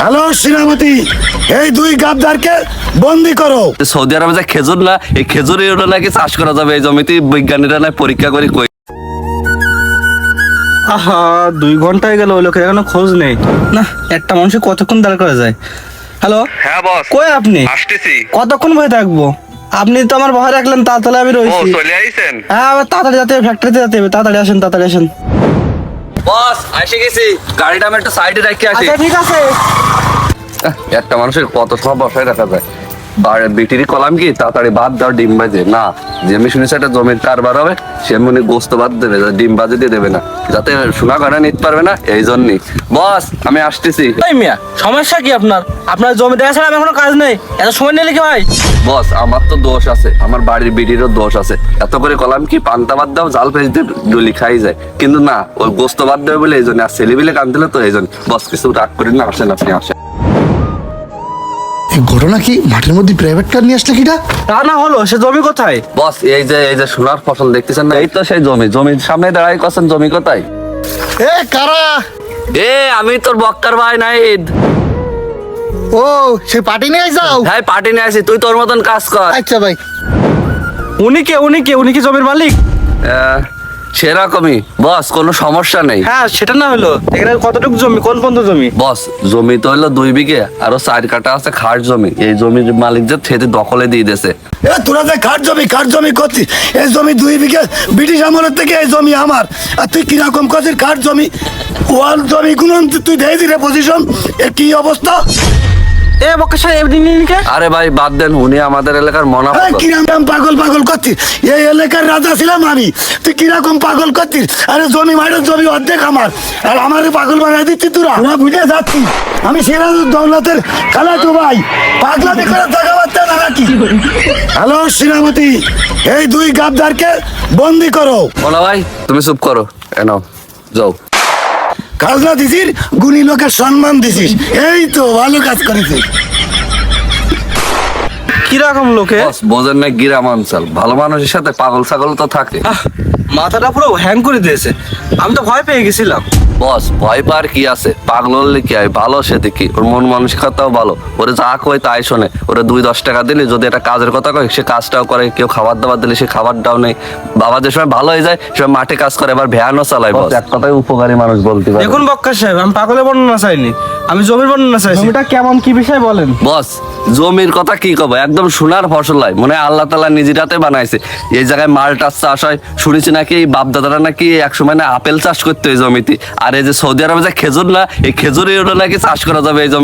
Hello শ্রীরামতি, এই দুই গাদ্দারকে বন্দি করো। সৌদি আরবে যে খেজুর না, এই খেজুরের ওটা নাকি চাষ করা যাবে এই জমিতে, বিজ্ঞানীরা না পরীক্ষা করে কই। আহা 2 ঘন্টা হয়ে গেল, ওই লোকের এখনো খোঁজ নেই। না, একটা মানুষের কতক্ষণ দাঁড় করা যায়? হ্যালো, হ্যাঁ বস, কই আপনি? আসতেছি। কতক্ষণ বসে থাকবো? আপনি তো আমার ভয় রাখলেন, তাড়াতাড়ি আমি ও রয়েছি। চলে আইছেন? হ্যাঁ, আবার তাড়াতাড়ি যেতে হবে, ফ্যাক্টরিতে যেতে হবে। তাড়াতাড়ি আসেন, তাড়াতাড়ি আসেন। বস এসে গেছি, গাড়িটা আমি একটু সাইডে রেখে আসি। আচ্ছা ঠিক আছে। একটা মানুষের কত সব বসায় রাখা যায়। বিটিরি কলাম কি তাড়াতাড়ি বাদ দাও, ডিম বাজে না। যে আমি শুনেছি একটা জমির কারবার হবে, সে মনে গোস্ত বাদ দেবে, ডিম বাজে দিয়ে দেবে না, যাতে সোনা গয়না নিতে পারবে না, এই জন্যই। বস আমি আসতেছি। এই মিয়া, সমস্যা কি আপনার? আপনার জমি দেখা ছাড়া আমার কোনো কাজ নেই, এত সময় নিলে কি হয়? বস আমার তো দোষ আছে, আমার বাড়ির বিটিরও দোষ আছে। এত করে কলাম কি পান্তা বাদ দাও, জাল ফেস দিয়ে ডলি খাই যায়, কিন্তু না, ওই গোস্ত বাদ দেবে বলে এই জন্য। আর ছেলেবিলে কানদিলে তো এই জন্য। বস কিছু রাগ করেন না, আসেন আপনি আসেন। এই ঘটনা কি? মাঠের মধ্যে প্রাইভেট কার নিয়ে আসলে কিটা? তা না হলো, সে জমি কোথায়? বস এই যে সোনার ফসল দেখতেছেন না, এই তো সেই জমি। জমির সামনে দাঁড়াই করছেন, জমি কোথায়? এ কারা? এ আমি তোর বক্কার ভাই নাইদ। ও সে পার্টি নিয়ে যাও? হ্যাঁ পার্টি নিয়ে আসি, তুই তোর মতন কাজ কর। আচ্ছা ভাই। উনি কি জমির মালিক? সেরকমই বস, কোনো সমস্যা নেই। হ্যাঁ, সেটা না হলো, এখানে কতটুকু জমি, কোন পর্যন্ত জমি? বস জমি তো হলো 2 বিঘে, আরো 4 কাঠা আছে খাট জমি। এই জমির মালিক যে থেতে দখলে দিয়ে দিয়েছে। এ তোরা যে কাঠ জমি করছিস, এই জমি 2 বিঘে ব্রিটিশ আমলের থেকে এই জমি আমার। আর তুই কিরকম করছিস কাঠ জমি? ওয়াল জমি গুলো তুই দেখি রে পজিশন, এর কি অবস্থা? এ বক্কা সাহেব, কে? আরে ভাই বাদ দেন, উনি আমাদের এলাকার এই কিরকম পাগল করছিস? এই এলাকার রাজা ছিলাম আমি, তুই কিরকম পাগল করছিস? আরে জমি মাঠের জমি অর্ধেক আমার, আর আমারে পাগল বানাই দিচ্ছিস তোরা। তোরা বুঝে যাচ্ছিস আমি সিরাজুল দৌলতের খালাতো ভাই, পাগলামি করে টাকা বাচ্চা না নাকি? হ্যালো শ্রীরামতি, এই দুই গাদ্দারকে বন্দি করো। বলা ভাই তুমি চুপ করো, এনাও যাও। খাজনা দিছিস, গুণী লোকের সম্মান দিছিস, এই তো ভালো কাজ করেছিস। কিরকম লোকে? বস বোঝেন না, গ্রাম অঞ্চল, ভালো মানুষের সাথে পাগল ছাগল তো থাকে। মাথাটা পুরো হ্যাং করে দিয়েছে, আমি তো ভয় পেয়ে গেছিলাম। বস ভয় পার কি আছে, পাগল হলে কি হয়, ভালো সে দেখি, ওর মন মানসিকতাও ভালো। ওরে যা কয় তাই শোনে। ওরে 2-10 টাকা দিলে যদি একটা কাজের কথা কয়, সে কাজটাও করে। কেউ খাবার দাবার দিলে সে খাবারটাও নেই। বাবা যে সময় ভালো হয়ে যায়, সে সময় মাঠে কাজ করে, এবার ভ্যানও চালায়। বস এক কথায় উপকারী মানুষ বলতে পারে। দেখুন বক্কা সাহেব, আমি পাগলের বর্ণনা চাইনি, আমি জমির বর্ণনা চাইছি। জমিটা কেমন, কি বিষয় বলেন? বস জমির কথা কি কব, একদম সোনার ফসল হয়, মনে হয় আল্লাহ তাআলা নিজের হাতে বানাইছে। এই জায়গায় মালটার চাষ হয়, শুনেছি নাকি এই বাপ দাদারা নাকি একসময় না আপেল চাষ করতে ওই জমিতে। আর এই যে সৌদি আরবে যে খেজুর না, এই খেজুরের ওটা নাকি চাষ করা যাবে এই জমি।